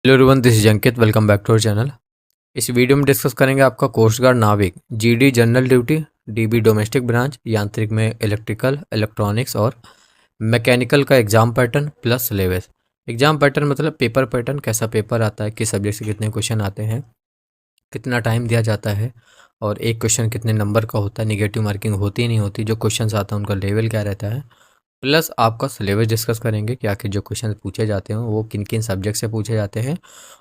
Hello everyone, this is Ankit. Welcome back to our channel. इस video में discuss करेंगे आपका कोस्ट गार्ड नाविक GD general duty, DB domestic branch, यांत्रिक में इलेक्ट्रिकल, इलेक्ट्रॉनिक्स और मैकेनिकल का exam pattern plus syllabus. Exam pattern मतलब पेपर पैटर्न, कैसा पेपर आता है, किस सब्जेक्ट से कितने क्वेश्चन आते हैं, कितना टाइम दिया जाता है और एक क्वेश्चन कितने नंबर का होता है, निगेटिव मार्किंग होती नहीं होती, जो क्वेश्चन आता है उनका लेवल क्या रहता है, प्लस आपका सिलेबस डिस्कस करेंगे कि आखिर जो क्वेश्चन पूछे जाते हैं वो किन किन सब्जेक्ट से पूछे जाते हैं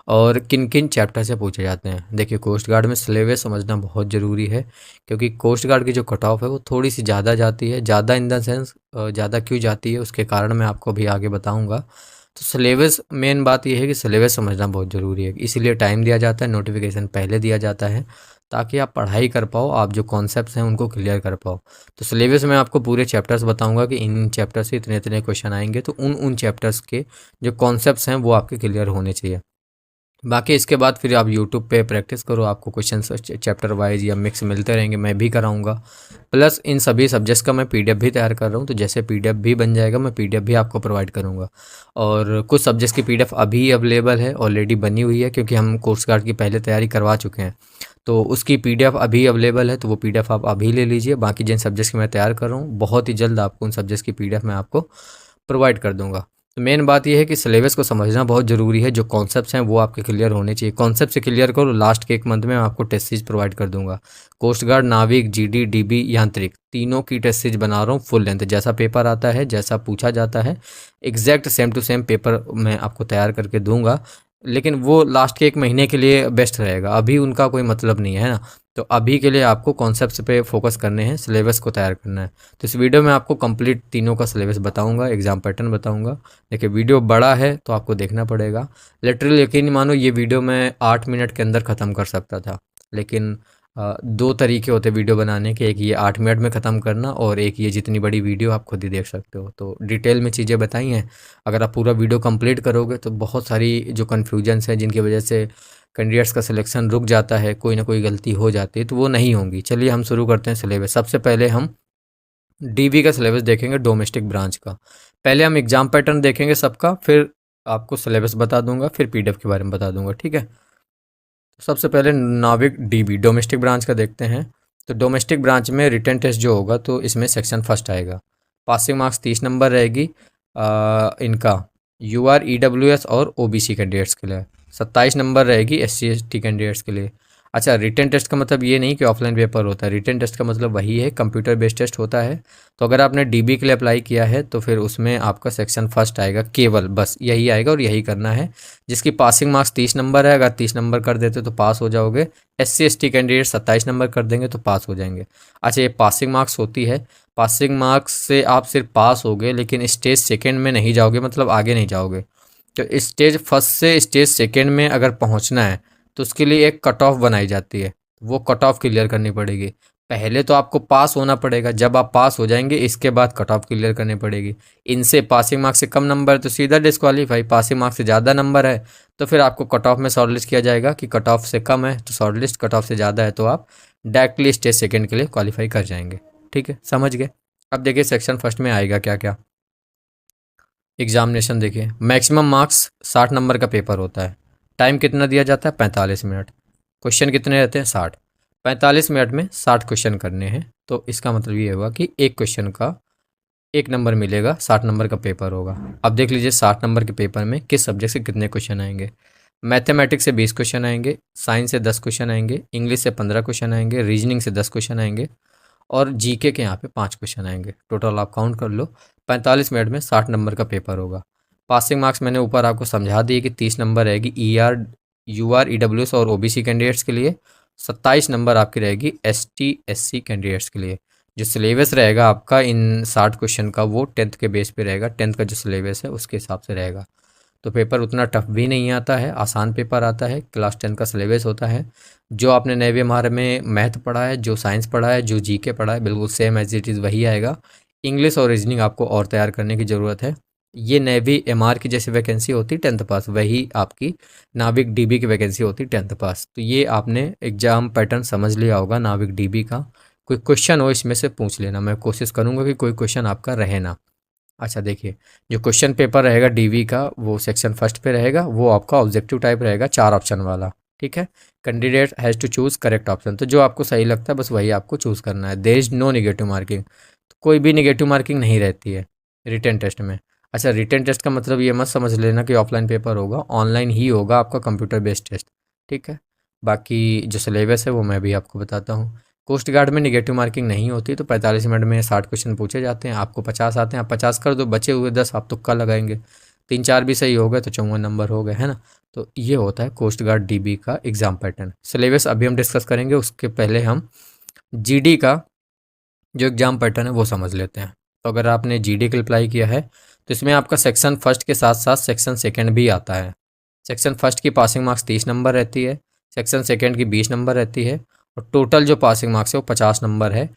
और किन किन चैप्टर से पूछे जाते हैं। देखिए, कोस्ट गार्ड में सिलेबस समझना बहुत ज़रूरी है, क्योंकि कोस्ट गार्ड की जो कट ऑफ है वो थोड़ी सी ज़्यादा जाती है। ज़्यादा इन द सेंस ज़्यादा क्यों जाती है उसके कारण मैं आपको अभी आगे बताऊँगा। तो सिलेबस, मेन बात यह है कि सिलेबस समझना बहुत ज़रूरी है, इसीलिए टाइम दिया जाता है, नोटिफिकेशन पहले दिया जाता है ताकि आप पढ़ाई कर पाओ, आप जो कॉन्सेप्ट्स हैं उनको क्लियर कर पाओ। तो सिलेबस में आपको पूरे चैप्टर्स बताऊंगा कि इन चैप्टर से इतने इतने क्वेश्चन आएंगे, तो उन चैप्टर्स के जो कॉन्सेप्ट्स हैं वो आपके क्लियर होने चाहिए। बाकी इसके बाद फिर आप यूट्यूब पे प्रैक्टिस करो, आपको क्वेश्चन चैप्टर वाइज या मिक्स मिलते रहेंगे, मैं भी कराऊंगा। प्लस इन सभी सब्जेक्ट्स का मैं पीडीएफ भी तैयार कर रहा हूँ, तो जैसे पीडीएफ भी बन जाएगा मैं पीडीएफ भी आपको प्रोवाइड करूँगा। और कुछ सब्जेक्ट्स की पीडीएफ अभी अवेलेबल है, ऑलरेडी बनी हुई है, क्योंकि हम कोर्स गार्ड की पहले तैयारी करवा चुके हैं, तो उसकी पीडीएफ अभी अवेलेबल है, तो वो पीडीएफ आप अभी ले लीजिए। बाकी जिन सब्जेक्ट्स की मैं तैयार कर रहा हूँ बहुत ही जल्द आपको उन सब्जेक्ट्स की पीडीएफ मैं आपको प्रोवाइड कर दूंगा। तो मेन बात यह है कि सिलेबस को समझना बहुत ज़रूरी है, जो कॉन्सेप्ट्स हैं वो आपके क्लियर होने चाहिए। कॉन्सेप्ट से क्लियर करो, लास्ट के 1 मंथ में मैं आपको टेस्ट सीरीज प्रोवाइड कर दूंगा। कोस्ट गार्ड, नाविक, जीडी, डीबी, यांत्रिक, तीनों की टेस्ट सीरीज बना रहा हूँ फुल लेंथ। जैसा पेपर आता है, जैसा पूछा जाता है, exact same to same paper मैं आपको तैयार करके दूंगा। लेकिन वो लास्ट के 1 महीने के लिए बेस्ट रहेगा, अभी उनका कोई मतलब नहीं है ना। तो अभी के लिए आपको कॉन्सेप्ट पे फोकस करने हैं, सिलेबस को तैयार करना है। तो इस वीडियो में आपको कंप्लीट तीनों का सिलेबस बताऊंगा, एग्जाम पैटर्न बताऊंगा। देखिए, वीडियो बड़ा है तो आपको देखना पड़ेगा। लिटरली यकीन नहीं मानो, ये वीडियो मैं 8 मिनट के अंदर ख़त्म कर सकता था, लेकिन 2 तरीके होते वीडियो बनाने के, एक ये 8 मिनट में ख़त्म करना और एक ये जितनी बड़ी वीडियो आप खुद ही देख सकते हो। तो डिटेल में चीज़ें बताई हैं। अगर आप पूरा वीडियो कंप्लीट करोगे तो बहुत सारी जो कन्फ्यूजन्स हैं, जिनकी वजह से कैंडिडेट्स का सिलेक्शन रुक जाता है, कोई ना कोई गलती हो जाती है, तो वो नहीं होंगी। चलिए हम शुरू करते हैं सिलेबस। सबसे पहले हम डीबी का सिलेबस देखेंगे, डोमेस्टिक ब्रांच का। पहले हम एग्जाम पैटर्न देखेंगे सबका, फिर आपको सिलेबस बता दूंगा, फिर पीडीएफ के बारे में बता दूंगा, ठीक है। तो सबसे पहले नाविक डीबी डोमेस्टिक ब्रांच का देखते हैं। तो डोमेस्टिक ब्रांच में रिटन टेस्ट जो होगा, तो इसमें सेक्शन फर्स्ट आएगा। पासिंग मार्क्स 30 नंबर रहेगी इनका यूआर, ईडब्ल्यूएस और ओबीसी कैंडिडेट्स के लिए। 27 नंबर रहेगी एससी एसटी कैंडिडेट्स के लिए। अच्छा, रिटन टेस्ट का मतलब ये नहीं कि ऑफलाइन पेपर होता है, रिटन टेस्ट का मतलब वही है, कंप्यूटर बेस्ड टेस्ट होता है। तो अगर आपने डीबी के लिए अप्लाई किया है तो फिर उसमें आपका सेक्शन फर्स्ट आएगा, केवल बस यही आएगा और यही करना है। जिसकी पासिंग मार्क्स 30 नंबर है, अगर 30 नंबर कर देते तो पास हो जाओगे। एससी एसटी कैंडिडेट 27 नंबर कर देंगे तो पास हो जाएंगे। अच्छा, ये पासिंग मार्क्स होती है, पासिंग मार्क्स से आप सिर्फ पास होगे, लेकिन स्टेज सेकेंड में नहीं जाओगे, मतलब आगे नहीं जाओगे। तो स्टेज फर्स्ट से स्टेज सेकेंड में अगर पहुंचना है तो उसके लिए एक कट ऑफ बनाई जाती है, वो कट ऑफ क्लियर करनी पड़ेगी। पहले तो आपको पास होना पड़ेगा, जब आप पास हो जाएंगे इसके बाद कट ऑफ क्लियर करनी पड़ेगी। इनसे पासिंग मार्क्स से कम नंबर है तो सीधा डिस्क्वालीफाई, पासिंग मार्क्स से ज़्यादा नंबर है तो फिर आपको कट ऑफ में शॉर्टलिस्ट किया जाएगा कि कट ऑफ से कम है तो शॉर्टलिस्ट, कट ऑफ से ज़्यादा है तो आप डायरेक्टली स्टेज सेकेंड के लिए क्वालिफाई कर जाएंगे। ठीक है, समझ गए। अब देखिए सेक्शन फर्स्ट में आएगा क्या क्या। एग्जामिनेशन देखिए, मैक्सिमम मार्क्स 60 नंबर का पेपर होता है। टाइम कितना दिया जाता है? 45 मिनट। क्वेश्चन कितने रहते हैं? 60। 45 मिनट में 60 क्वेश्चन करने हैं, तो इसका मतलब ये होगा कि एक क्वेश्चन का 1 नंबर मिलेगा, 60 नंबर का पेपर होगा। अब देख लीजिए 60 नंबर के पेपर में किस सब्जेक्ट से कितने क्वेश्चन आएंगे। मैथमेटिक्स से 20 क्वेश्चन आएंगे, साइंस से 10 क्वेश्चन आएंगे, इंग्लिश से 15 क्वेश्चन आएंगे, रीजनिंग से 10 क्वेश्चन आएंगे और जीके के यहाँ पे 5 क्वेश्चन आएंगे। टोटल आप काउंट कर लो, 45 मिनट में 60 नंबर का पेपर होगा। पासिंग मार्क्स मैंने ऊपर आपको समझा दिए कि 30 नंबर रहेगी ईआर, यूआर, ईडब्ल्यूएस और ओबीसी कैंडिडेट्स के लिए। 27 नंबर आपकी रहेगी एसटी एससी कैंडिडेट्स के लिए। जो सिलेबस रहेगा आपका इन 60 क्वेश्चन का, वो 10th के बेस पे रहेगा, 10th का जो सिलेबस है उसके हिसाब से रहेगा। तो पेपर उतना टफ भी नहीं आता है, आसान पेपर आता है, क्लास 10 का सिलेबस होता है। जो आपने नैवी एमआर में मैथ पढ़ा है, जो साइंस पढ़ा है, जो जीके पढ़ा है, बिल्कुल सेम एज इट इज़ वही आएगा। इंग्लिश और रीजनिंग आपको और तैयार करने की ज़रूरत है। ये नेवी एमआर की जैसी वैकेंसी होती 10th पास, वही आपकी नाविक डीबी की वैकेंसी होती 10th पास। तो ये आपने एग्जाम पैटर्न समझ लिया होगा नाविक डीबी का। कोई क्वेश्चन हो इसमें से पूछ लेना, मैं कोशिश करूँगा कि कोई क्वेश्चन आपका रहे ना। अच्छा देखिए, जो क्वेश्चन पेपर रहेगा डीवी का वो सेक्शन फर्स्ट पे रहेगा, वो आपका ऑब्जेक्टिव टाइप रहेगा 4 ऑप्शन वाला, ठीक है। Candidate has to choose correct option, तो जो आपको सही लगता है बस वही आपको चूज़ करना है। There is no negative marking, तो कोई भी नेगेटिव मार्किंग नहीं रहती है रिटन टेस्ट में। अच्छा, रिटन टेस्ट का मतलब ये मत समझ लेना कि ऑफलाइन पेपर होगा, ऑनलाइन ही होगा आपका कंप्यूटर बेस्ड टेस्ट, ठीक है। बाकी जो सिलेबस है वो मैं भी आपको बताता हूँ। कोस्ट गार्ड में नेगेटिव मार्किंग नहीं होती, तो 45 मिनट में 60 क्वेश्चन पूछे जाते हैं, आपको 50 आते हैं, आप 50 कर दो, बचे हुए 10 आप तुक्का लगाएंगे, 3-4 भी सही हो गए तो 54 नंबर हो गए, है ना। तो ये होता है कोस्ट गार्ड डीबी का एग्ज़ाम पैटर्न। सिलेबस अभी हम डिस्कस करेंगे, उसके पहले हम जीडी का जो एग्ज़ाम पैटर्न है वो समझ लेते हैं। तो अगर आपने जीडी के लिए अप्लाई किया है तो इसमें आपका सेक्शन फर्स्ट के साथ साथ सेक्शन सेकेंड भी आता है। सेक्शन फर्स्ट की पासिंग मार्क्स 30 नंबर रहती है, सेक्शन सेकेंड की 20 नंबर रहती है, और टोटल जो पासिंग मार्क्स है वो 50 नंबर है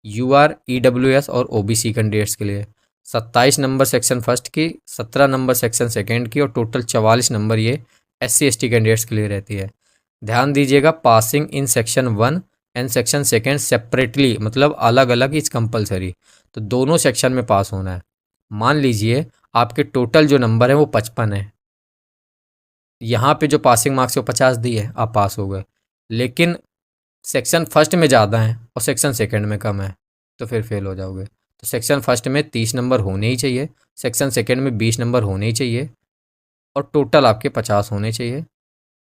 यूआर, ईडब्ल्यूएस और ओबीसी कैंडिडेट्स के लिए। 27 नंबर सेक्शन फर्स्ट की, 17 नंबर सेक्शन सेकेंड की, और टोटल 44 नंबर ये SC/ST कैंडिडेट्स के लिए रहती है। ध्यान दीजिएगा, passing in section 1 and section second separately, मतलब अलग अलग इज कंपलसरी, तो दोनों सेक्शन में पास होना है। मान लीजिए आपके टोटल जो नंबर है वो 55 है, यहाँ पे जो पासिंग मार्क्स है वो 50 दी है, आप पास हो गए, लेकिन सेक्शन फर्स्ट में ज़्यादा है और सेक्शन सेकेंड में कम है, तो फिर फेल हो जाओगे। तो सेक्शन फर्स्ट में 30 नंबर होने ही चाहिए, सेक्शन सेकेंड में 20 नंबर होने ही चाहिए, और टोटल आपके 50 होने चाहिए।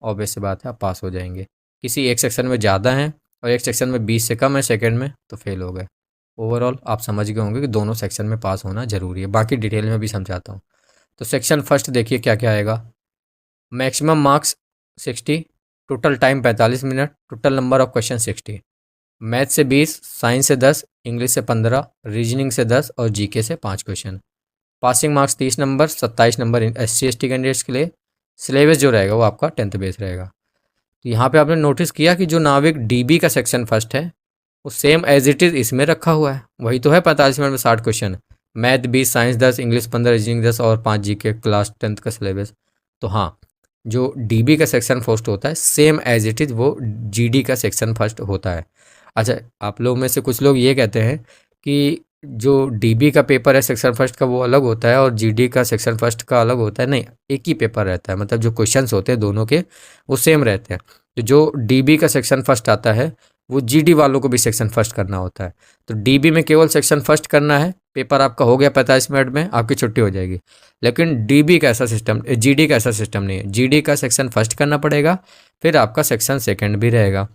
ऑब्वियस सी बात है, आप पास हो जाएंगे। किसी एक सेक्शन में ज़्यादा हैं और एक सेक्शन में 20 से कम है सेकेंड में, तो फेल हो गए। ओवरऑल आप समझ गए होंगे कि दोनों सेक्शन में पास होना ज़रूरी है। बाकी डिटेल में भी समझाता हूँ। तो सेक्शन फर्स्ट देखिए क्या क्या आएगा। Maximum marks 60, total time 45 minute, total number of question 60। Math से 20, साइंस से 10, इंग्लिश से 15, रीजनिंग से 10 और जीके से 5 question. Passing marks 30 number, 27 number SC/ST candidates के लिए। सिलेबस जो रहेगा वो आपका 10th बेस रहेगा। तो यहाँ पे आपने नोटिस किया कि जो नाविक डीबी का सेक्शन फर्स्ट है वो सेम एज इट इज़ इसमें रखा हुआ है, वही तो है 45 मिनट में 60 question. Math 20, science 10, English 15, reasoning 10 और 5 जीके क्लास 10th का सिलेबस। तो हाँ, जो डीबी का सेक्शन फर्स्ट होता है सेम एज इट इज़ वो जीडी का सेक्शन फर्स्ट होता है। अच्छा, आप लोग में से कुछ लोग ये कहते हैं कि जो डीबी का पेपर है सेक्शन फर्स्ट का वो अलग होता है और जीडी का सेक्शन फर्स्ट का अलग होता है। नहीं, एक ही पेपर रहता है, मतलब जो क्वेश्चंस होते हैं दोनों के वो सेम रहते हैं। तो जो डीबी का सेक्शन फर्स्ट आता है वो जीडी वालों को भी सेक्शन फर्स्ट करना होता है। तो डीबी में केवल सेक्शन फर्स्ट करना है, पेपर आपका हो गया 45 मिनट में, आपकी छुट्टी हो जाएगी। लेकिन डीबी का ऐसा सिस्टम, जीडी का ऐसा सिस्टम नहीं है। जीडी का सेक्शन फर्स्ट करना पड़ेगा, फिर आपका सेक्शन सेकेंड भी रहेगा।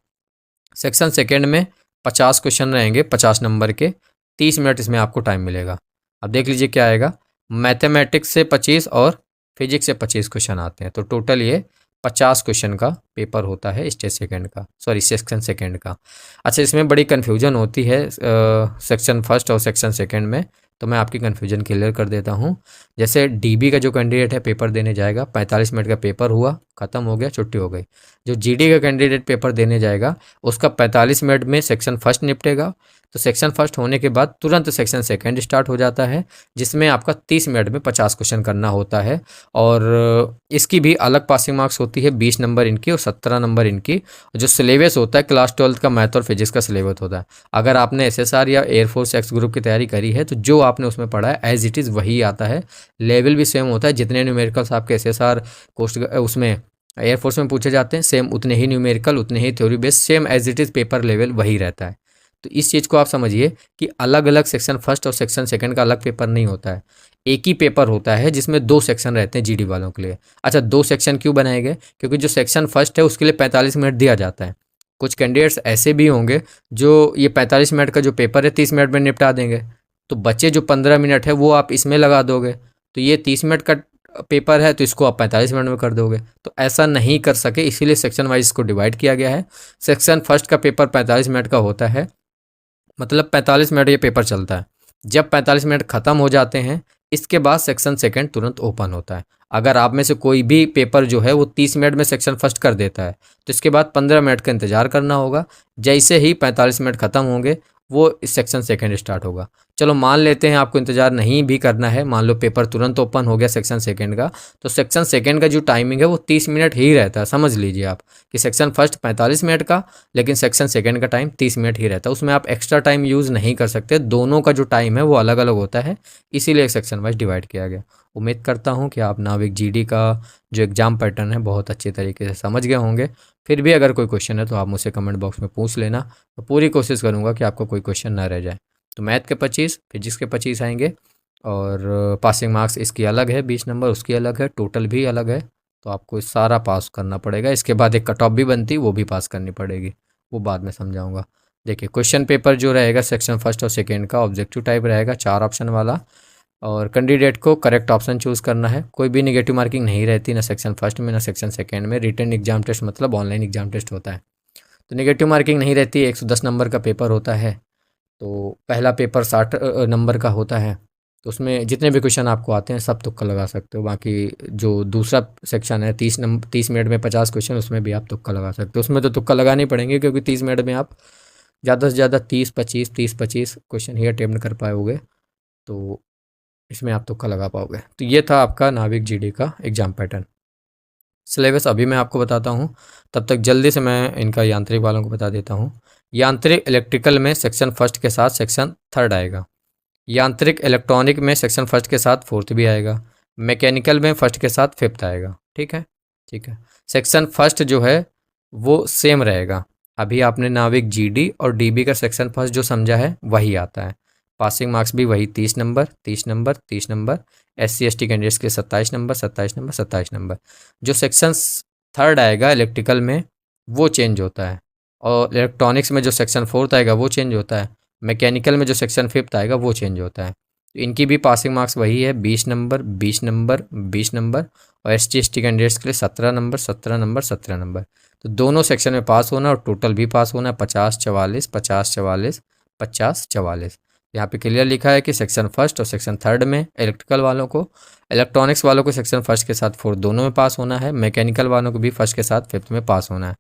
सेक्शन सेकेंड में 50 क्वेश्चन रहेंगे 50 नंबर के, 30 मिनट इसमें आपको टाइम मिलेगा। अब देख लीजिए क्या आएगा। मैथमेटिक्स से 25 और फिजिक्स से 25 क्वेश्चन आते हैं, तो टोटल ये 50 क्वेश्चन का पेपर होता है स्टेज सेकंड का, सॉरी सेक्शन सेकंड का। अच्छा, इसमें बड़ी कन्फ्यूजन होती है सेक्शन फर्स्ट और सेक्शन सेकंड में, तो मैं आपकी कन्फ्यूजन क्लियर कर देता हूँ। जैसे डीबी का जो कैंडिडेट है पेपर देने जाएगा, 45 मिनट का पेपर हुआ, ख़त्म हो गया, छुट्टी हो गई। जो जीडी का कैंडिडेट पेपर देने जाएगा उसका 45 मिनट में सेक्शन फर्स्ट निपटेगा, तो सेक्शन फर्स्ट होने के बाद तुरंत सेक्शन सेकंड स्टार्ट हो जाता है, जिसमें आपका 30 मिनट में 50 क्वेश्चन करना होता है। और इसकी भी अलग पासिंग मार्क्स होती है, 20 नंबर इनकी और 17 नंबर इनकी। जो सिलेबस होता है क्लास 12th का मैथ और फिजिक्स का सिलेबस होता है। अगर आपने SSR या एयरफोर्स एक्स ग्रुप की तैयारी करी है तो जो आपने उसमें पढ़ा है एज इट इज़ वही आता है, लेवल भी सेम होता है। जितने न्यूमेरिकल्स आपके SSR कोस्ट उसमें एयरफोर्स में पूछे जाते हैं सेम उतने ही न्यूमेरिकल, उतने ही theory based, same as it is paper level वही रहता है। तो इस चीज़ को आप समझिए कि अलग अलग सेक्शन फर्स्ट और सेक्शन सेकंड का अलग पेपर नहीं होता है, एक ही पेपर होता है जिसमें 2 सेक्शन रहते हैं जीडी वालों के लिए। अच्छा, 2 सेक्शन क्यों बनाए गए? क्योंकि जो सेक्शन फर्स्ट है उसके लिए 45 मिनट दिया जाता है। कुछ कैंडिडेट्स ऐसे भी होंगे जो ये 45 मिनट का जो पेपर है 30 मिनट में निपटा देंगे, तो बचे जो 15 मिनट है वो आप इसमें लगा दोगे, तो ये 30 मिनट का पेपर है तो इसको आप 45 मिनट में कर दोगे। तो ऐसा नहीं कर सके, इसीलिए सेक्शन वाइज इसको डिवाइड किया गया है। सेक्शन फर्स्ट का पेपर 45 मिनट का होता है, मतलब 45 मिनट ये पेपर चलता है। जब 45 मिनट ख़त्म हो जाते हैं इसके बाद सेक्शन सेकंड तुरंत ओपन होता है। अगर आप में से कोई भी पेपर जो है वो 30 मिनट में सेक्शन फर्स्ट कर देता है तो इसके बाद 15 मिनट का इंतज़ार करना होगा। जैसे ही 45 मिनट ख़त्म होंगे वो इस सेक्शन सेकंड स्टार्ट होगा। चलो मान लेते हैं आपको इंतज़ार नहीं भी करना है, मान लो पेपर तुरंत ओपन हो गया सेक्शन सेकंड का, तो सेक्शन सेकंड का जो टाइमिंग है वो 30 मिनट ही रहता है। समझ लीजिए आप कि सेक्शन फर्स्ट 45 मिनट का, लेकिन सेक्शन सेकंड का टाइम 30 मिनट ही रहता है। उसमें आप एक्स्ट्रा टाइम यूज़ नहीं कर सकते, दोनों का जो टाइम है वो अलग अलग होता है, इसीलिए सेक्शन वाइज डिवाइड किया गया। उम्मीद करता हूँ कि आप नाविक जीडी का जो एग्ज़ाम पैटर्न है बहुत अच्छे तरीके से समझ गए होंगे। फिर भी अगर कोई क्वेश्चन है तो आप मुझसे कमेंट बॉक्स में पूछ लेना, तो पूरी कोशिश करूँगा कि आपको कोई क्वेश्चन ना रह जाए। तो मैथ के 25, फिजिक्स के 25 आएंगे, और पासिंग मार्क्स इसकी अलग है 20 नंबर, उसकी अलग है, टोटल भी अलग है। तो आपको सारा पास करना पड़ेगा। इसके बाद एक कट ऑफ भी बनती, वो भी पास करनी पड़ेगी, वो बाद में समझाऊंगा। देखिए क्वेश्चन पेपर जो रहेगा सेक्शन फर्स्ट और सेकेंड का ऑब्जेक्टिव टाइप रहेगा, 4 ऑप्शन वाला, और कैंडिडेट को करेक्ट ऑप्शन चूज़ करना है। कोई भी नेगेटिव मार्किंग नहीं रहती, ना सेक्शन फर्स्ट में ना सेक्शन सेकेंड में। रिटन एग्जाम टेस्ट मतलब ऑनलाइन एग्जाम टेस्ट होता है, तो नेगेटिव मार्किंग नहीं रहती। 110 नंबर का पेपर होता है, तो पहला पेपर 60 नंबर का होता है, तो उसमें जितने भी क्वेश्चन आपको आते हैं सब तुक्का लगा सकते हो। बाकी जो दूसरा सेक्शन है 30 मिनट में 50 क्वेश्चन, उसमें भी आप तुक्का लगा सकते हो। उसमें तो तुक्का लगाने पड़ेंगे, क्योंकि 30 मिनट में आप ज़्यादा से ज़्यादा 30-25 क्वेश्चन ही अटेम्प्ट कर पाओगे, तो इसमें आप तुक्का लगा पाओगे। तो ये था आपका नाविक जीडी का एग्ज़ाम पैटर्न। सिलेबस अभी मैं आपको बताता हूँ, तब तक जल्दी से मैं इनका यांत्रिक वालों को बता देता हूँ। यांत्रिक इलेक्ट्रिकल में सेक्शन फर्स्ट के साथ सेक्शन थर्ड आएगा। यांत्रिक इलेक्ट्रॉनिक में सेक्शन फर्स्ट के साथ फोर्थ भी आएगा। मैकेनिकल में फर्स्ट के साथ फिफ्थ आएगा। ठीक है, ठीक है। सेक्शन फर्स्ट जो है वो सेम रहेगा। अभी आपने नाविक जीडी और डीबी का सेक्शन फर्स्ट जो समझा है वही आता है। पासिंग मार्क्स भी वही 30 number 30 number 30 number. SC ST candidates के 27 नंबर 27 नंबर 27 नंबर। जो सेक्शन थर्ड आएगा इलेक्ट्रिकल में वो चेंज होता है, और इलेक्ट्रॉनिक्स में जो सेक्शन फोर्थ आएगा वो चेंज होता है। मैकेनिकल में जो सेक्शन फिफ्थ आएगा वो चेंज होता है। तो इनकी भी पासिंग मार्क्स वही है, 20 नंबर 20 नंबर 20 नंबर, और ST ST कैंडिडेट्स के लिए 17 नंबर 17 नंबर 17 नंबर। तो दोनों सेक्शन में पास होना और टोटल भी पास होना है, 50-44 50-44 50-44। यहाँ पे क्लियर लिखा है कि सेक्शन फर्स्ट और सेक्शन थर्ड में इलेक्ट्रिकल वालों को, इलेक्ट्रॉनिक्स वालों को सेक्शन फर्स्ट के साथ फोर्थ दोनों में पास होना है, मैकेनिकल वालों को भी फर्स्ट के साथ फिफ्थ में पास होना है।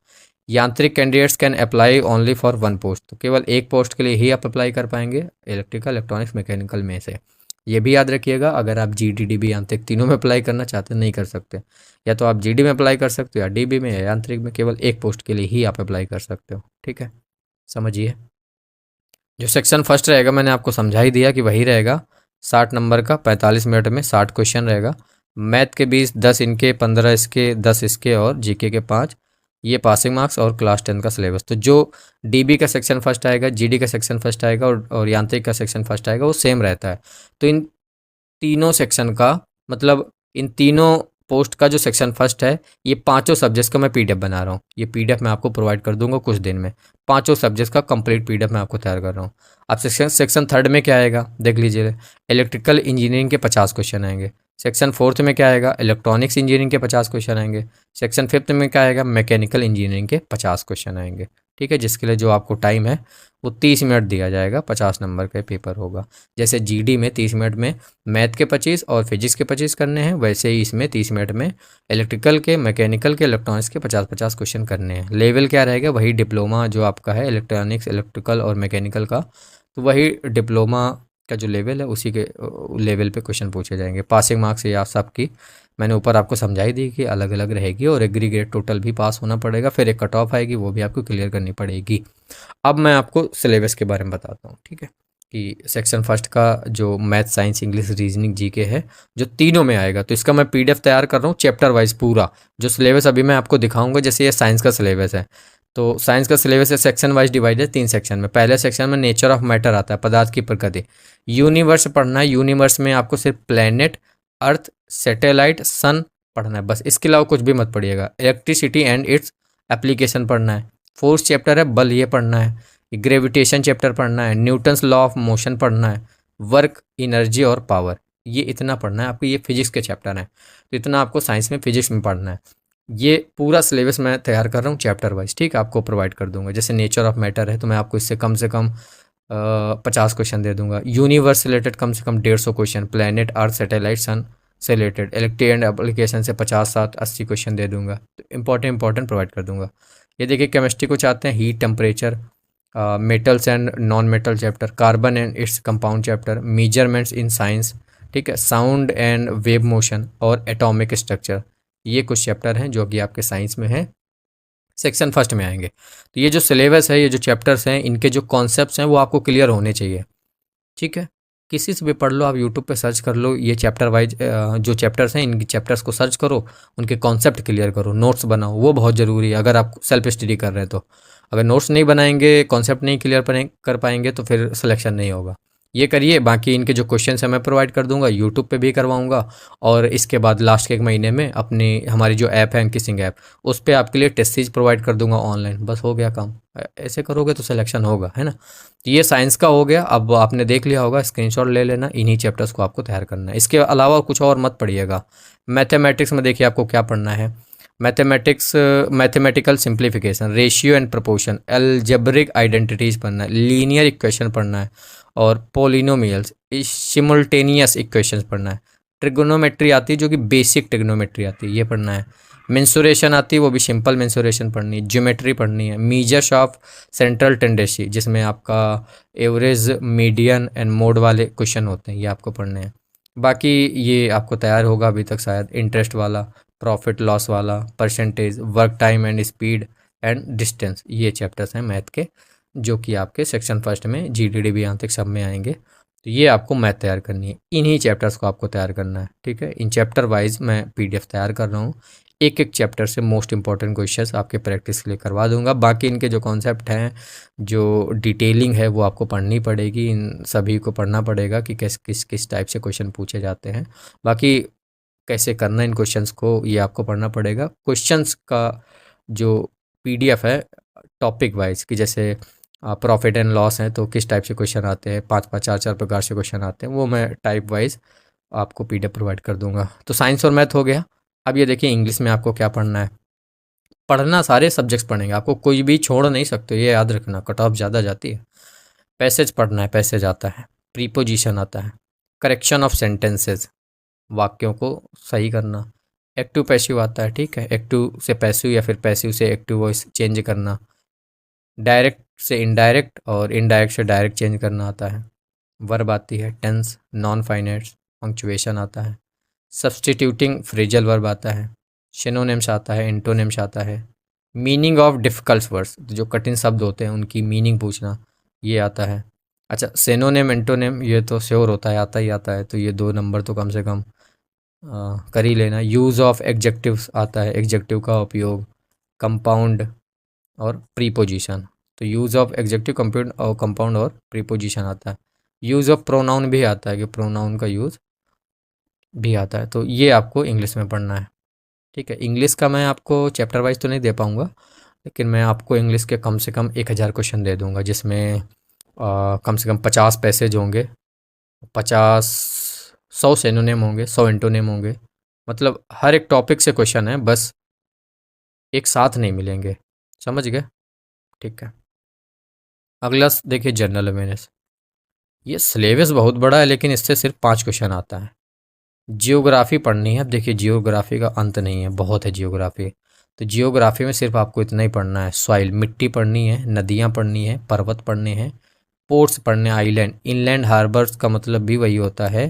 यांत्रिक candidates can apply only for one post, तो केवल एक पोस्ट के लिए ही आप अप्लाई कर पाएंगे इलेक्ट्रिकल इलेक्ट्रॉनिक्स मैकेनिकल में से। ये भी याद रखिएगा, अगर आप GD DB यांत्रिक तीनों में अप्लाई करना चाहते हैं नहीं कर सकते, या तो आप GD में अप्लाई कर सकते हो या DB में या यांत्रिक में, केवल एक पोस्ट के लिए ही आप अप्लाई कर सकते हो। ठीक है, समझिए। जो सेक्शन फर्स्ट रहेगा मैंने आपको समझा ही दिया कि वही रहेगा, 60 नंबर का, 45 मिनट में 60 क्वेश्चन रहेगा। मैथ के 20, 10 इनके, 15 इसके, 10 इसके और GK के 5। ये पासिंग मार्क्स और क्लास 10 का सिलेबस। तो जो DB का सेक्शन फर्स्ट आएगा, GD का सेक्शन फर्स्ट आएगा और यांत्रिक का सेक्शन फर्स्ट आएगा, वो सेम रहता है। तो इन तीनों सेक्शन का मतलब इन तीनों पोस्ट का जो सेक्शन फर्स्ट है, ये पांचों सब्जेक्ट्स का मैं PDF बना रहा हूँ। ये PDF मैं आपको प्रोवाइड कर दूंगा कुछ दिन में। पांचों सब्जेक्ट्स का कंप्लीट PDF मैं आपको तैयार कर रहा हूँ। अब सेक्शन थर्ड में क्या आएगा देख लीजिए, इलेक्ट्रिकल इंजीनियरिंग के 50 क्वेश्चन आएंगे। सेक्शन फोर्थ में क्या आएगा, इलेक्ट्रॉनिक्स इंजीनियरिंग के 50 क्वेश्चन आएंगे। सेक्शन फिफ्थ में क्या आएगा, मैकेनिकल इंजीनियरिंग के 50 क्वेश्चन आएंगे। ठीक है, जिसके लिए जो आपको टाइम है वो 30 मिनट दिया जाएगा, 50 नंबर का पेपर होगा। जैसे GD में 30 मिनट में मैथ के 25 और फिजिक्स के 25 करने हैं, वैसे ही इसमें 30 मिनट में इलेक्ट्रिकल के, मैकेनिकल के, इलेक्ट्रॉनिक्स के 50-50 क्वेश्चन करने हैं। लेवल क्या रहेगा, वही डिप्लोमा जो आपका है इलेक्ट्रॉनिक्स, इलेक्ट्रिकल और मैकेनिकल का, तो वही डिप्लोमा का जो लेवल है उसी के लेवल पे क्वेश्चन पूछे जाएंगे। पासिंग मार्क्स ये आप सबकी मैंने ऊपर आपको समझाई दी कि अलग अलग रहेगी, और एग्रीगेट टोटल भी पास होना पड़ेगा, फिर एक कट ऑफ आएगी, वो भी आपको क्लियर करनी पड़ेगी। अब मैं आपको सिलेबस के बारे में बताता हूँ। ठीक है, कि सेक्शन फर्स्ट का जो math, science, English, reasoning, GK है, जो तीनों में आएगा, तो इसका मैं PDF तैयार कर रहा हूँ चैप्टर वाइज पूरा। जो सिलेबस अभी मैं आपको दिखाऊंगा, जैसे ये साइंस का सिलेबस है, तो साइंस का सिलेबस है सेक्शन वाइज डिवाइडेड 3 सेक्शन में। पहले सेक्शन में नेचर ऑफ मैटर आता है, पदार्थ की प्रकृति। यूनिवर्स पढ़ना है, यूनिवर्स में आपको सिर्फ प्लैनेट, अर्थ, सैटेलाइट, सन पढ़ना है बस, इसके अलावा कुछ भी मत पढ़िएगा। इलेक्ट्रिसिटी एंड इट्स एप्लीकेशन पढ़ना है। फोर्थ चैप्टर है बल, ये पढ़ना है। ग्रेविटेशन चैप्टर पढ़ना है। न्यूटन्स लॉ ऑफ मोशन पढ़ना है। वर्क, एनर्जी और पावर, ये इतना पढ़ना है आपको। ये फिजिक्स के चैप्टर हैं, तो इतना आपको साइंस में, फिजिक्स में पढ़ना है। ये पूरा सिलेबस मैं तैयार कर रहा हूँ चैप्टर वाइज। ठीक है, आपको प्रोवाइड कर दूंगा। जैसे नेचर ऑफ मैटर है, तो मैं आपको इससे कम से कम 50 क्वेश्चन दे दूंगा। यूनिवर्स से रिलेटेड कम से कम 150 क्वेश्चन, प्लैनेट, अर्थ, सैटेलाइट, सन से रिलेटेड। इलेक्ट्रिक एंड एप्लीकेशन से 50-60-80 क्वेश्चन दे दूंगा, तो इंपॉर्टेंट प्रोवाइड कर दूंगा। ये देखिए, केमिस्ट्री को चाहते हैं, heat, temperature, metals and non metal chapter, carbon and its compound chapter, measurements in science, ठीक है, साउंड एंड वेव मोशन और एटॉमिक स्ट्रक्चर। ये कुछ चैप्टर हैं जो कि आपके साइंस में है, सेक्शन फर्स्ट में आएंगे। तो ये जो सिलेबस है, ये जो चैप्टर्स हैं, इनके जो कॉन्सेप्ट्स हैं वो आपको क्लियर होने चाहिए, ठीक है। किसी से भी पढ़ लो, आप यूट्यूब पे सर्च कर लो, ये चैप्टर वाइज जो चैप्टर्स हैं इनकी चैप्टर्स को सर्च करो, उनके कॉन्सेप्ट क्लियर करो, नोट्स बनाओ, वो बहुत ज़रूरी है अगर आप सेल्फ स्टडी कर रहे हैं तो। अगर नोट्स नहीं बनाएंगे, कॉन्सेप्ट नहीं क्लियर कर पाएंगे तो फिर सिलेक्शन नहीं होगा। ये करिए, बाकी इनके जो क्वेश्चन है मैं प्रोवाइड कर दूंगा, यूट्यूब पे भी करवाऊंगा, और इसके बाद लास्ट के एक महीने में अपनी हमारी जो ऐप है एंकिसिंग ऐप, उस पर आपके लिए टेस्ट सीरीज प्रोवाइड कर दूंगा ऑनलाइन। बस हो गया काम। ऐसे करोगे तो सिलेक्शन होगा, है ना। तो ये साइंस का हो गया। अब आपने देख लिया होगा, स्क्रीनशॉट ले लेना, इन्हीं चैप्टर्स को आपको तैयार करना है, इसके अलावा कुछ और मत पढ़िएगा। मैथमेटिक्स में देखिए आपको क्या पढ़ना है। Mathematics, mathematical simplification, ratio and proportion, algebraic identities पढ़ना है, लीनियर इक्वेशन पढ़ना है, और पोलिनोमियल्स, सिमुल्टेनियस इक्वेशंस पढ़ना है। ट्रिग्नोमेट्री आती है जो कि बेसिक ट्रिग्नोमेट्री आती है, ये पढ़ना है। मेंसुरेशन आती है, वो भी सिंपल मेंसुरेशन पढ़नी है। ज्योमेट्री पढ़नी है। मीजर्स ऑफ सेंट्रल टेंडेंसी, जिसमें आपका एवरेज, मीडियन एंड मोड वाले क्वेश्चन होते हैं, ये आपको पढ़ने हैं। बाकी ये आपको तैयार होगा अभी तक शायद, इंटरेस्ट वाला, प्रॉफिट लॉस वाला, percentage, work time and speed and distance, ये चैप्टर्स हैं मैथ के, जो कि आपके सेक्शन फर्स्ट में GDD यहाँ तक सब में आएंगे। तो ये आपको मैथ तैयार करनी है, इन्हीं चैप्टर्स को आपको तैयार करना है, ठीक है। इन चैप्टर वाइज मैं PDF तैयार कर रहा हूँ, एक एक चैप्टर से मोस्ट इंपॉर्टेंट क्वेश्चंस आपके प्रैक्टिस के लिए करवा दूंगा। बाकी इनके जो कॉन्सेप्ट हैं, जो डिटेलिंग है, वो आपको पढ़नी पड़ेगी, इन सभी को पढ़ना पड़ेगा कि किस किस किस टाइप से क्वेश्चन पूछे जाते हैं। बाकी कैसे करना इन क्वेश्चंस को, ये आपको पढ़ना पड़ेगा। क्वेश्चंस का जो PDF है टॉपिक वाइज, कि जैसे प्रॉफिट एंड लॉस है तो किस टाइप से क्वेश्चन आते हैं, 5 5 4 4 प्रकार से क्वेश्चन आते हैं, वो मैं टाइप वाइज आपको PDF प्रोवाइड कर दूंगा। तो साइंस और मैथ हो गया। अब ये देखिए इंग्लिश में आपको क्या पढ़ना है। पढ़ना सारे सब्जेक्ट्स पढ़ेंगे, आपको कोई भी छोड़ नहीं सकते, ये याद रखना, कट ऑफ ज़्यादा जाती है। पैसेज पढ़ना है, पैसेज आता है। प्रीपोजिशन आता है। करेक्शन ऑफ सेंटेंसेस, वाक्यों को सही करना। एक्टिव पैसिव आता है, ठीक है, एक्टिव से पैसिव या फिर पैसिव से एक्टिव वॉइस चेंज करना। डायरेक्ट से इनडायरेक्ट और इनडायरेक्ट से डायरेक्ट चेंज करना आता है। वर्ब आती है, टेंस, नॉन फाइनाइट्स, पंक्चुएशन आता है। सब्स्टिट्यूटिंग फ्रेजल वर्ब आता है। सिनोनिम्स आता है, एंटोनिम्स आता है। मीनिंग ऑफ डिफ़िकल्ट वर्ड्स, जो कठिन शब्द होते हैं उनकी मीनिंग पूछना, ये आता है। अच्छा, सिनोनिम एंटोनिम ये तो श्योर होता है, आता ही आता है, तो ये 2 नंबर तो कम से कम कर ही लेना। यूज़ ऑफ एग्जेक्टिव्स आता है, एग्जेक्टिव का उपयोग। कंपाउंड और प्रीपोजिशन, तो यूज़ ऑफ एग्जेक्टिव, कंपाउंड और प्रीपोजिशन आता है। यूज़ ऑफ प्रोनाउन भी आता है, कि प्रोनाउन का यूज़ भी आता है। तो ये आपको इंग्लिश में पढ़ना है, ठीक है। इंग्लिश का मैं आपको चैप्टर वाइज तो नहीं दे पाऊँगा, लेकिन मैं आपको इंग्लिश के कम से कम 1000 क्वेश्चन दे दूँगा, जिसमें कम से कम 50 पैसेज होंगे, 50 100 सिनोनिम होंगे, 100 एंटोनिम होंगे। मतलब हर एक टॉपिक से क्वेश्चन है, बस एक साथ नहीं मिलेंगे, समझ गए, ठीक है। अगला देखिए जनरल अवेयरनेस। ये सिलेबस बहुत बड़ा है, लेकिन इससे सिर्फ 5 क्वेश्चन आता है। जियोग्राफी पढ़नी है। अब देखिए जियोग्राफी का अंत नहीं है, बहुत है जियोग्राफी। तो जियोग्राफी में सिर्फ आपको इतना ही पढ़ना है। सॉइल, मिट्टी पढ़नी है, नदियाँ पढ़नी है, पर्वत पढ़ने हैं, पोर्ट्स पढ़ने, आइलैंड, इनलैंड हार्बर्स का मतलब भी वही होता है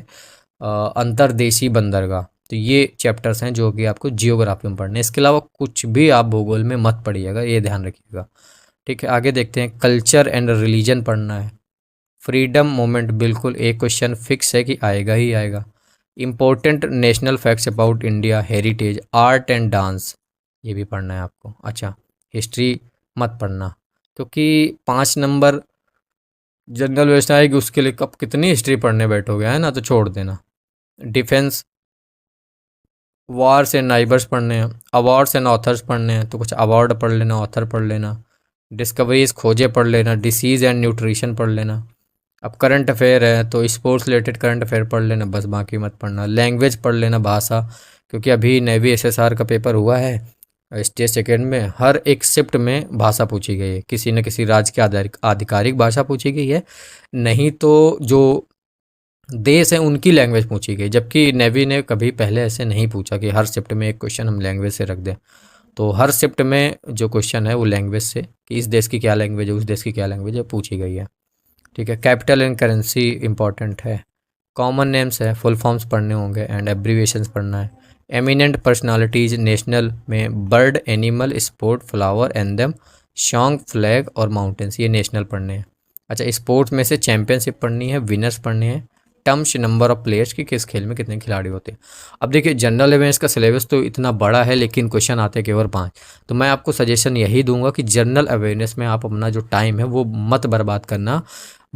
अंतर्देशीय बंदरगाह। तो ये चैप्टर्स हैं जो कि आपको जियोग्राफी में पढ़ने हैं। इसके अलावा कुछ भी आप भूगोल में मत पढ़िएगा, ये ध्यान रखिएगा, ठीक है। आगे देखते हैं, कल्चर एंड रिलीजन पढ़ना है। फ्रीडम मूवमेंट, बिल्कुल एक क्वेश्चन फिक्स है कि आएगा ही आएगा। Important national facts about India, heritage, art and dance, ये भी पढ़ना है आपको। अच्छा, हिस्ट्री मत पढ़ना, क्योंकि 5 नंबर जनरल व्यवस्था आएगी, उसके लिए कब कितनी हिस्ट्री पढ़ने बैठोगे, है ना, तो छोड़ देना। डिफेंस, वार्स एंड नाइबर्स पढ़ने हैं। अवार्ड्स एंड ऑथर्स पढ़ने हैं, तो कुछ अवार्ड पढ़ लेना, ऑथर पढ़ लेना। डिस्कवरीज, खोजें पढ़ लेना। डिसीज़ एंड न्यूट्रिशन पढ़ लेना। अब करंट अफेयर है तो स्पोर्ट्स रिलेटेड करंट अफेयर पढ़ लेना, बस बाकी मत पढ़ना। लैंग्वेज पढ़ लेना, भाषा, क्योंकि अभी नेवी SSR का पेपर हुआ है स्टेज सेकेंड में, हर एक शिफ्ट में भाषा पूछी गई है, किसी न किसी राज्य की आधिकारिक भाषा पूछी गई है, नहीं तो जो देश है उनकी लैंग्वेज पूछी गई। जबकि नेवी ने कभी पहले ऐसे नहीं पूछा कि हर शिफ्ट में एक क्वेश्चन हम लैंग्वेज से रख दें। तो हर शिफ्ट में जो क्वेश्चन है वो लैंग्वेज से कि इस देश की क्या लैंग्वेज है, उस देश की क्या लैंग्वेज है, पूछी गई है। ठीक है, कैपिटल एंड करेंसी इंपॉर्टेंट है। कॉमन नेम्स है, फुल फॉर्म्स पढ़ने होंगे एंड एब्रीविएशंस पढ़ना है। एमिनेंट पर्सनालिटीज नेशनल में bird, animal, sport, flower, anthem, song, flag और माउंटेन्स, ये नेशनल पढ़ने हैं। अच्छा, स्पोर्ट्स में से चैंपियनशिप पढ़नी है, विनर्स पढ़ने हैं। टर्म्स, नंबर ऑफ प्लेयर्स की किस खेल में कितने खिलाड़ी होते हैं। अब देखिए, जनरल अवेयर्स का सिलेबस तो इतना बड़ा है लेकिन क्वेश्चन आते हैं केवल 5। तो मैं आपको सजेशन यही दूंगा कि जनरल अवेयरनेस में आप अपना जो टाइम है वो मत बर्बाद करना।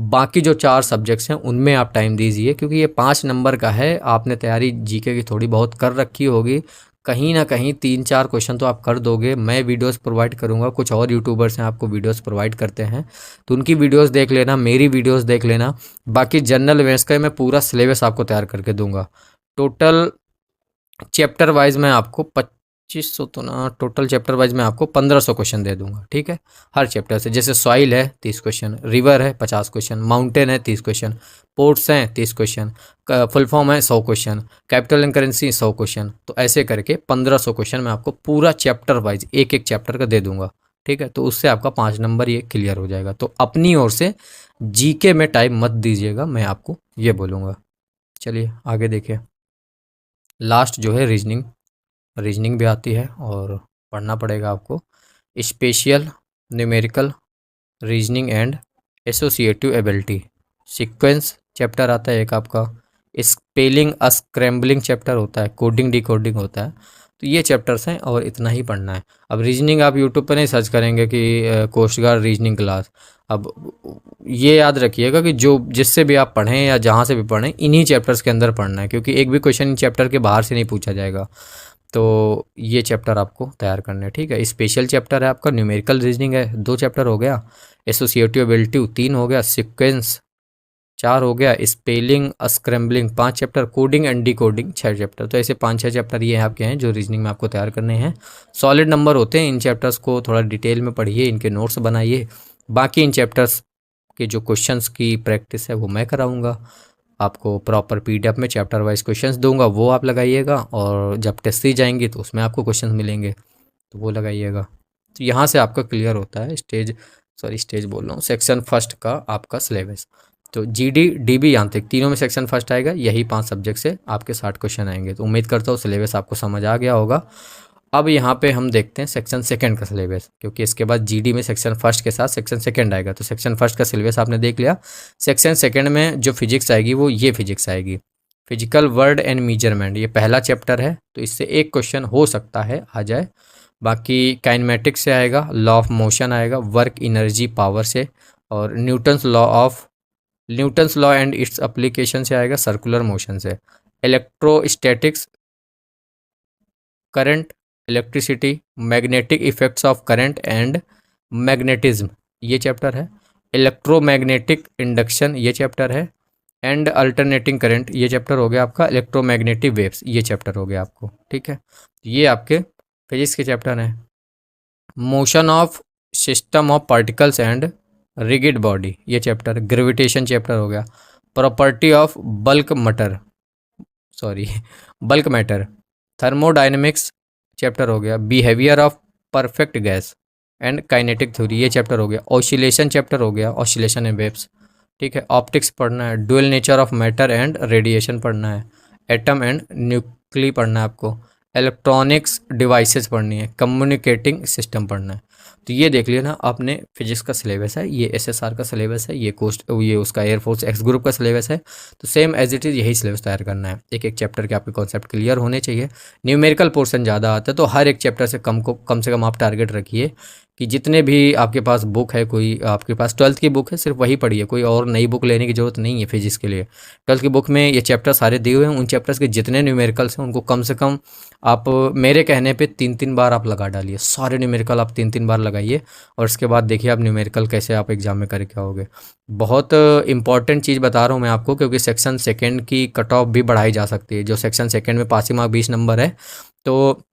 बाकी जो 4 सब्जेक्ट्स हैं उनमें आप टाइम दीजिए, क्योंकि ये 5 नंबर का है। आपने तैयारी जीके की थोड़ी बहुत कर रखी होगी, कहीं ना कहीं 3-4 क्वेश्चन तो आप कर दोगे। मैं वीडियोस प्रोवाइड करूंगा, कुछ और यूट्यूबर्स हैं आपको वीडियोस प्रोवाइड करते हैं, तो उनकी वीडियोस देख लेना, मेरी वीडियोस देख लेना। बाकी जनरल अवेयर्स का मैं पूरा सिलेबस आपको तैयार करके दूंगा। टोटल चैप्टर वाइज मैं आपको 2500 तो ना, टोटल चैप्टर वाइज मैं आपको 1500 क्वेश्चन दे दूंगा। ठीक है, हर चैप्टर से। जैसे सॉइल है 30 क्वेश्चन, रिवर है 50 क्वेश्चन, माउंटेन है 30 क्वेश्चन, पोर्ट्स हैं 30 क्वेश्चन, फुल फॉर्म है 100 question, capital and currency 100 question. तो ऐसे करके 1500 क्वेश्चन मैं आपको पूरा चैप्टर वाइज एक एक चैप्टर का दे दूंगा। ठीक है, तो उससे आपका 5 नंबर ये क्लियर हो जाएगा। तो अपनी ओर से जीके में टाइम मत दीजिएगा, मैं आपको ये बोलूँगा। चलिए आगे देखिए। लास्ट जो है रीजनिंग, रीजनिंग भी आती है और पढ़ना पड़ेगा आपको। Special, numerical, reasoning and associative ability, sequence chapter आता है एक आपका। स्पेलिंग स्क्रैम्बलिंग चैप्टर होता है, कोडिंग डिकोडिंग होता है। तो ये चैप्टर्स हैं और इतना ही पढ़ना है। अब रीजनिंग आप यूट्यूब पर नहीं सर्च करेंगे कि कोस्ट गार्ड रीजनिंग क्लास। अब ये याद रखिएगा कि जो जिससे भी आप पढ़ें या जहाँ से भी पढ़ें, इन्हीं चैप्टर्स के अंदर पढ़ना है, क्योंकि एक भी क्वेश्चन इन चैप्टर के बाहर से नहीं पूछा जाएगा। तो ये चैप्टर आपको तैयार करना है। ठीक है, स्पेशल चैप्टर है आपका, न्यूमेरिकल रीजनिंग है 2 चैप्टर हो गया, एसोसिएटिव एबिलिटी 3 हो गया, सीक्वेंस 4 हो गया, spelling scrambling 5 chapter, coding and decoding 6 chapter. तो ऐसे 5-6 चैप्टर ये आपके हैं जो रीजनिंग में आपको तैयार करने हैं। सॉलिड नंबर होते हैं, इन चैप्टर्स को थोड़ा डिटेल में पढ़िए, इनके नोट्स बनाइए। बाकी इन चैप्टर्स के जो क्वेश्चंस की प्रैक्टिस है वो मैं कराऊंगा आपको। प्रॉपर पीडीएफ में चैप्टर वाइज क्वेश्चंस दूंगा, वो आप लगाइएगा, और जब टेस्ट दी जाएंगी तो उसमें आपको क्वेश्चंस मिलेंगे तो वो लगाइएगा। तो यहाँ से आपका क्लियर होता है स्टेज बोल रहा हूँ, सेक्शन फर्स्ट का आपका सिलेबस। तो जीडी, डीबी, यांत्रिक तीनों में सेक्शन फर्स्ट आएगा। यही 5 सब्जेक्ट से आपके 60 क्वेश्चन आएंगे। तो उम्मीद करता हूँ सिलेबस आपको समझ आ गया होगा। अब यहाँ पे हम देखते हैं सेक्शन सेकंड का सिलेबस, क्योंकि इसके बाद जीडी में सेक्शन फर्स्ट के साथ सेक्शन सेकंड आएगा। तो सेक्शन फर्स्ट का सिलेबस आपने देख लिया। सेक्शन सेकंड में जो फिजिक्स आएगी वो ये फिजिक्स आएगी, फिजिकल वर्ड एंड मेजरमेंट। ये पहला चैप्टर है, तो इससे एक क्वेश्चन हो सकता है आ जाए। बाकी काइनेमेटिक्स से आएगा, लॉ ऑफ मोशन आएगा, वर्क, एनर्जी, पावर से, और Newton's law and its application से आएगा, सर्कुलर मोशन से। Electrostatics, current, electricity, magnetic effects of current and magnetism, ये चैप्टर है। इलेक्ट्रोमैग्नेटिक इंडक्शन, ये चैप्टर है। एंड अल्टरनेटिंग करंट, ये चैप्टर हो गया आपका। इलेक्ट्रोमैग्नेटिक वेव्स, ये चैप्टर हो गया आपको। ठीक है, ये आपके फिजिक्स के चैप्टर हैं। Motion of system of particles and rigid body, ये चैप्टर। ग्रेविटेशन चैप्टर हो गया। Property of bulk matter. Thermodynamics chapter हो गया। Behaviour of perfect gas and kinetic theory, ये चैप्टर हो गया। ऑसिलेशन चैप्टर हो गया, ऑसिलेशन एंड वेव्स। ठीक है, ऑप्टिक्स पढ़ना है। Dual nature of matter and radiation पढ़ना है। एटम एंड न्यूक्ली पढ़ना है आपको। इलेक्ट्रॉनिक्स डिवाइसेस पढ़नी है। कम्युनिकेटिंग सिस्टम पढ़ना है। तो ये देख लिया ना आपने, फिजिक्स का सिलेबस है, ये एसएसआर का सिलेबस है, ये उसका एयरफोर्स एक्स ग्रुप का सिलेबस है। तो सेम एज इट इज़ यही सिलेबस तैयार करना है। एक एक चैप्टर के आपके कॉन्सेप्ट क्लियर होने चाहिए। न्यूमेरिकल पोर्शन ज़्यादा आता है, तो हर एक चैप्टर से कम से कम आप टारगेट रखिए कि जितने भी आपके पास बुक है, कोई आपके पास 12th की बुक है सिर्फ वही पढ़िए, कोई और नई बुक लेने की ज़रूरत नहीं है फिजिक्स के लिए। 12th की बुक में ये चैप्टर सारे दिए हुए हैं, उन चैप्टर्स के जितने न्यूमेरिकल्स हैं उनको कम से कम आप मेरे कहने पे 3-3 बार आप लगा डालिए। सारे न्यूमेरिकल आप 3-3 बार लगाइए, और उसके बाद देखिए आप न्यूमेरिकल कैसे आप एग्जाम में करके आओगे। बहुत इंपॉर्टेंट चीज़ बता रहा हूँ मैं आपको, क्योंकि सेक्शन सेकेंड की कट ऑफ भी बढ़ाई जा सकती है। जो सेक्शन सेकेंड में पासिंग मार्क 20 नंबर है, तो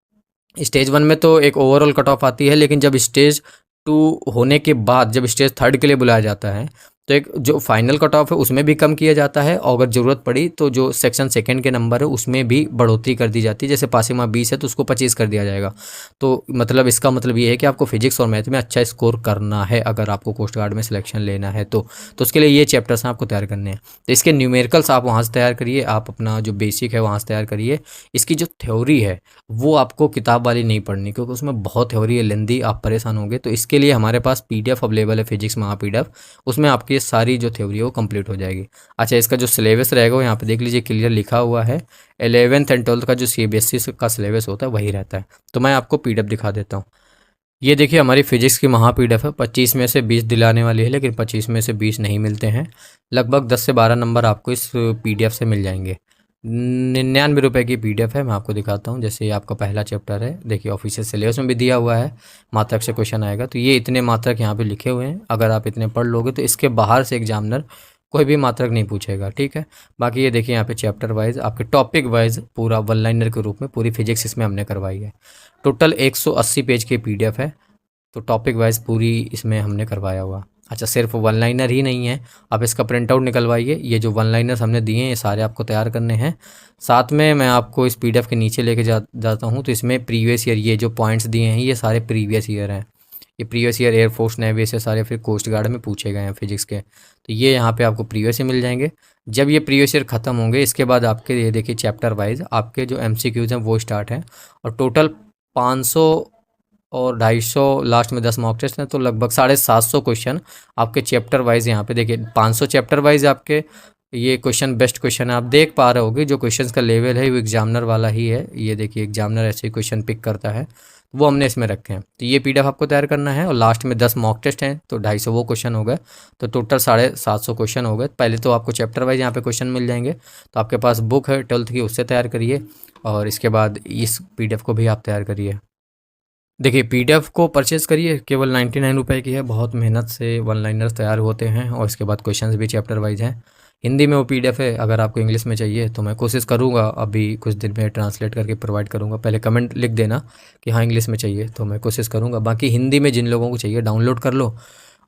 स्टेज 1 में तो एक ओवरऑल कट ऑफ आती है, लेकिन जब स्टेज 2 होने के बाद जब स्टेज 3 के लिए बुलाया जाता है तो एक जो फाइनल कट ऑफ है उसमें भी कम किया जाता है, और अगर ज़रूरत पड़ी तो जो सेक्शन सेकंड के नंबर है उसमें भी बढ़ोतरी कर दी जाती है। जैसे पासिंग मार्क 20 है तो उसको 25 कर दिया जाएगा। तो मतलब इसका मतलब ये है कि आपको फिजिक्स और मैथ में अच्छा स्कोर करना है अगर आपको कोस्ट गार्ड में सिलेक्शन लेना है तो उसके लिए ये चैप्टर्स आपको तैयार करने हैं। तो इसके न्यूमेरिकल्स आप वहाँ से तैयार करिए, आप अपना जो बेसिक है वहाँ से तैयार करिए। इसकी जो थ्योरी है वो आपको किताब वाली नहीं पढ़नी, क्योंकि उसमें बहुत थ्योरी है, लेंदी, आप परेशान होंगे। तो इसके लिए हमारे पास PDF अवेलेबल है, फिजिक्स महा PDF, उसमें आपकी ये सारी जो थ्योरी है वो कंप्लीट हो जाएगी। अच्छा, इसका जो सिलेबस रहेगा वो यहाँ पे देख लीजिए, क्लियर लिखा हुआ है। 11th एंड 12th का जो CBSE का सिलेबस होता है वही रहता है। तो मैं आपको PDF दिखा देता हूँ। ये देखिए हमारी फिजिक्स की महा PDF है। 25 में से 20 दिलाने वाली है, लेकिन 25 में से 20 नहीं मिलते हैं। लगभग 10 से 12 नंबर आपको इस PDF से मिल जाएंगे। 99 रुपये की PDF है, मैं आपको दिखाता हूँ। जैसे ये आपका पहला चैप्टर है, देखिए ऑफिशियल सिलेबस में भी दिया हुआ है, मात्रक से क्वेश्चन आएगा। तो ये इतने मात्रक यहाँ पे लिखे हुए हैं, अगर आप इतने पढ़ लोगे तो इसके बाहर से एग्जामिनर कोई भी मात्रक नहीं पूछेगा, ठीक है। बाकी ये देखिए यहाँ पे चैप्टर वाइज, आपके टॉपिक वाइज पूरा वन लाइनर के रूप में पूरी फिजिक्स इसमें हमने करवाई है। टोटल 180 पेज की PDF है, तो टॉपिक वाइज पूरी इसमें हमने करवाया हुआ। अच्छा, सिर्फ वन लाइनर ही नहीं है, आप इसका प्रिंट आउट निकलवाइए। ये जो वन लाइनर्स हमने दिए हैं ये सारे आपको तैयार करने हैं। साथ में मैं आपको इस PDF के नीचे लेके जाता हूँ, तो इसमें प्रीवियस ईयर ये जो पॉइंट्स दिए हैं ये सारे प्रीवियस ईयर हैं। ये प्रीवियस ईयर एयरफोर्स नेवी से सारे फिर कोस्ट गार्ड में पूछे गए हैं फिजिक्स के, तो ये यहाँ पे आपको प्रीवियस ईयर मिल जाएंगे। जब ये प्रीवियस ईयर ख़त्म होंगे इसके बाद आपके ये देखिए चैप्टर वाइज आपके जो MCQs हैं वो स्टार्ट हैं, और टोटल 500 और 250 लास्ट में 10 मॉक टेस्ट हैं, तो लगभग 750 क्वेश्चन आपके चैप्टर वाइज यहाँ पे देखिए। 500 चैप्टर वाइज आपके ये क्वेश्चन बेस्ट क्वेश्चन है, आप देख पा रहे होगे जो क्वेश्चंस का लेवल है वो एग्जामिनर वाला ही है। ये देखिए एग्जामिनर ऐसे ही क्वेश्चन पिक करता है, वो हमने इसमें रखे हैं। तो ये PDF आपको तैयार करना है, और लास्ट में 10 मॉक टेस्ट हैं, तो 250 वो क्वेश्चन हो गए, तो टोटल 750 क्वेश्चन हो गए। पहले तो आपको चैप्टर वाइज यहाँ पे क्वेश्चन मिल जाएंगे, तो आपके पास बुक है 12th की, उससे तैयार करिए, और इसके बाद इस PDF को भी आप तैयार करिए। देखिए PDF को परचेज़ करिए, केवल 99 रुपये की है। बहुत मेहनत से वन लाइनर्स तैयार होते हैं, और इसके बाद क्वेश्चंस भी चैप्टर वाइज हैं। हिंदी में वो PDF है, अगर आपको इंग्लिश में चाहिए तो मैं कोशिश करूँगा अभी कुछ दिन में ट्रांसलेट करके प्रोवाइड करूँगा। पहले कमेंट लिख देना कि हाँ इंग्लिश में चाहिए, तो मैं कोशिश करूँगा। बाकी हिंदी में जिन लोगों को चाहिए डाउनलोड कर लो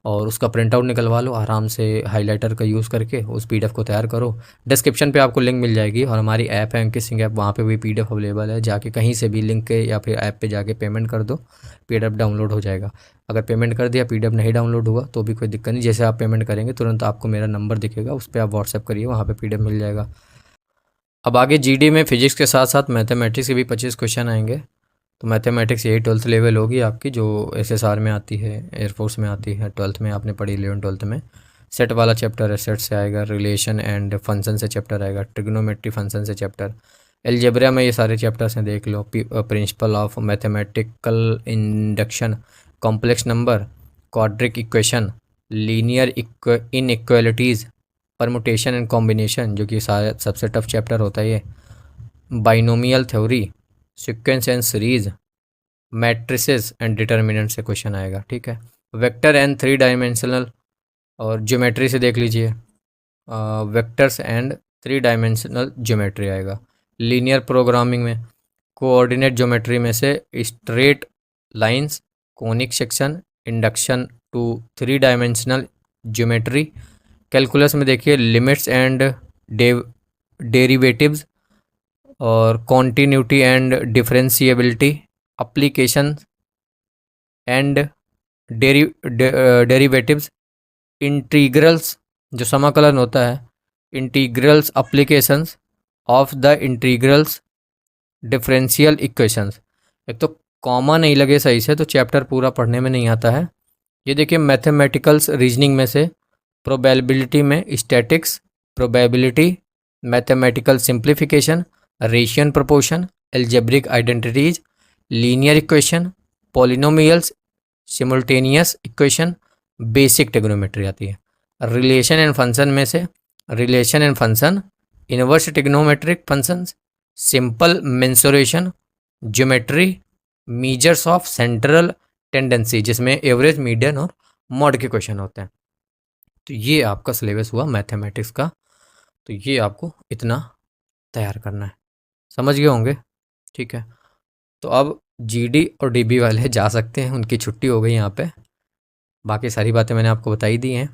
और उसका प्रिंट आउट निकलवा लो, आराम से हाइलाइटर का यूज़ करके उस PDF को तैयार करो। डिस्क्रिप्शन पे आपको लिंक मिल जाएगी, और हमारी ऐप है अंकित सिंह ऐप, वहाँ पे भी PDF अवेलेबल है। जाके कहीं से भी लिंक के या फिर ऐप पे जाके पेमेंट कर दो, PDF डाउनलोड हो जाएगा। अगर पेमेंट कर दिया PDF नहीं डाउनलोड हुआ तो भी कोई दिक्कत नहीं, जैसे आप पेमेंट करेंगे तुरंत आपको मेरा नंबर दिखेगा, उस पर आप व्हाट्सएप करिए, वहाँ पर PDF मिल जाएगा। अब आगे GD में फिजिक्स के साथ साथ मैथमेटिक्स के भी 25 क्वेश्चन आएंगे। तो मैथमेटिक्स यही 12th लेवल होगी आपकी, जो SSR में आती है, एयरफोर्स में आती है। 12th में आपने पढ़ी, 11 12th में सेट वाला चैप्टर है, सेट से आएगा। रिलेशन एंड फंक्शन से चैप्टर आएगा, ट्रिग्नोमेट्री फंक्शन से चैप्टर। एलजेब्रा में ये सारे चैप्टर्स हैं, देख लो। Principle of mathematical induction, complex number, quadratic equation, linear inequalities, permutation and combination, जो कि सारा सबसे टफ चैप्टर होता है ये। Binomial theory, sequence and series, matrices and determinant से क्वेश्चन आएगा, ठीक है। वेक्टर एंड 3 डायमेंशनल, और ज्योमेट्री से देख लीजिए, वेक्टर्स एंड 3 डायमेंशनल ज्योमेट्री आएगा। लीनियर प्रोग्रामिंग में कोऑर्डिनेट ज्योमेट्री में से straight lines, conic section, induction to 3 dimensional geometry. Calculus में देखिए लिमिट्स एंड डेरिवेटिव्स, और continuity and differentiability, application and derivatives, integrals जो समाकलन होता है, integrals, applications of the integrals, differential equations. एक तो कॉमा नहीं लगे सही से तो चैप्टर पूरा पढ़ने में नहीं आता है। ये देखिए मैथमेटिकल्स रीजनिंग में से प्रोबेबिलिटी में statistics, probability, mathematical simplification, ratio and proportion, algebraic identities, linear equation, polynomials, simultaneous equation, basic trigonometry आती है। रिलेशन एंड फंक्शन में से relation and function, inverse trigonometric functions, simple mensuration, geometry, measures of central tendency, जिसमें average, median और mode के question होते हैं। तो ये आपका सिलेबस हुआ मैथमेटिक्स का। तो ये आपको इतना तैयार करना है, समझ गए होंगे, ठीक है। तो अब GD और DB वाले जा सकते हैं, उनकी छुट्टी हो गई यहाँ पे। बाकी सारी बातें मैंने आपको बताई दी हैं।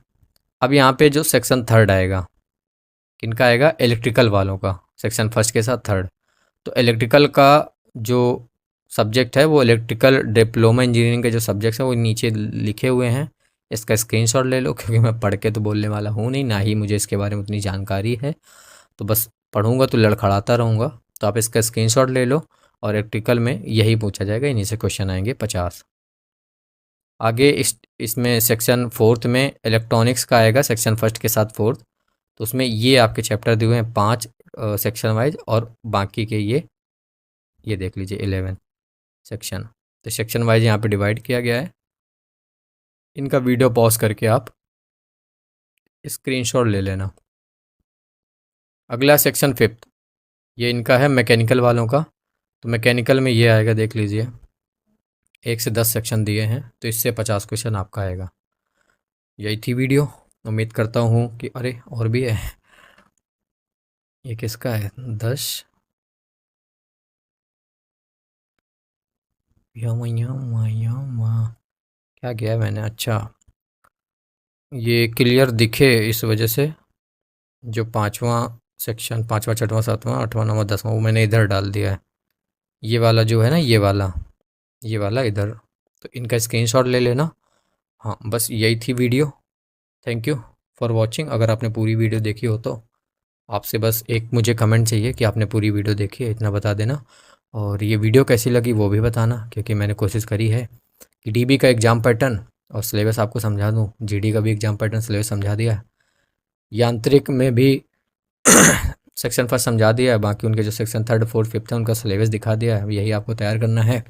अब यहाँ पे जो सेक्शन थर्ड आएगा, किनका आएगा, इलेक्ट्रिकल वालों का, सेक्शन फर्स्ट के साथ थर्ड। तो इलेक्ट्रिकल का जो सब्जेक्ट है वो इलेक्ट्रिकल डिप्लोमा इंजीनियरिंग के जो सब्जेक्ट्स हैं वो नीचे लिखे हुए हैं। इसका स्क्रीनशॉट ले लो, क्योंकि मैं पढ़ के तो बोलने वाला हूँ नहीं, ना ही मुझे इसके बारे में उतनी जानकारी है, तो बस पढ़ूंगा तो लड़खड़ाता रहूँगा। तो आप इसका स्क्रीनशॉट ले लो, और इलेक्ट्रिकल में यही पूछा जाएगा, इन्हीं से क्वेश्चन आएंगे 50। आगे इसमें सेक्शन फोर्थ में इलेक्ट्रॉनिक्स का आएगा, सेक्शन फर्स्ट के साथ फोर्थ। तो उसमें ये आपके चैप्टर दिए हुए हैं 5 सेक्शन वाइज, और बाकी के ये देख लीजिए 11 सेक्शन। तो सेक्शन वाइज यहाँ पे डिवाइड किया गया है। इनका वीडियो पॉज करके आप स्क्रीनशॉट ले लेना। अगला सेक्शन फिफ्थ, ये इनका है मैकेनिकल वालों का। तो मैकेनिकल में ये आएगा, देख लीजिए 1 से 10 सेक्शन दिए हैं, तो इससे 50 क्वेश्चन आपका आएगा। यही थी वीडियो, उम्मीद करता हूँ कि अरे और भी है, ये किसका है 10 क्या किया मैंने, अच्छा ये क्लियर दिखे इस वजह से। जो 5वां सेक्शन, 5वां 6वां 7वां 8वां 9वां 10वां, वो मैंने इधर डाल दिया है। ये वाला जो है ना, ये वाला इधर। तो इनका स्क्रीनशॉट ले लेना। हाँ, बस यही थी video. Thank you for watching. अगर आपने पूरी वीडियो देखी हो तो आपसे बस एक मुझे कमेंट चाहिए कि आपने पूरी वीडियो देखी है, इतना बता देना। और ये वीडियो कैसी लगी वो भी बताना, क्योंकि मैंने कोशिश करी है कि डीबी का एग्ज़ाम पैटर्न और सिलेबस आपको समझा दूँ। जीडी का भी एग्ज़ाम पैटर्न सिलेबस समझा दिया है, यांत्रिक में भी सेक्शन फर्स्ट समझा दिया है, बाकी उनके जो सेक्शन थर्ड फोर्थ फिफ्थ है उनका सिलेबस दिखा दिया है। यही आपको तैयार करना है।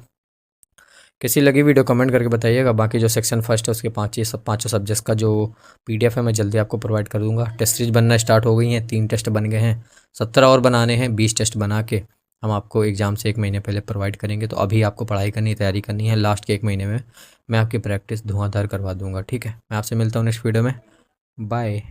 कैसी लगी वीडियो कमेंट करके बताइएगा। बाकी जो सेक्शन फर्स्ट है उसके पाँचों सब्जेक्ट्स का जो पीडीएफ है मैं जल्दी आपको प्रोवाइड कर दूंगा। टेस्ट सीरीज बनना स्टार्ट हो गई हैं, 3 टेस्ट बन गए हैं, 17 और बनाने हैं। 20 टेस्ट बना के हम आपको एग्ज़ाम से 1 महीने पहले प्रोवाइड करेंगे। तो अभी आपको पढ़ाई करनी, तैयारी करनी है। लास्ट के 1 महीने में मैं आपकी प्रैक्टिस धुआंधार करवा दूँगा। ठीक है, मैं आपसे मिलता हूँ नेक्स्ट वीडियो में। बाय।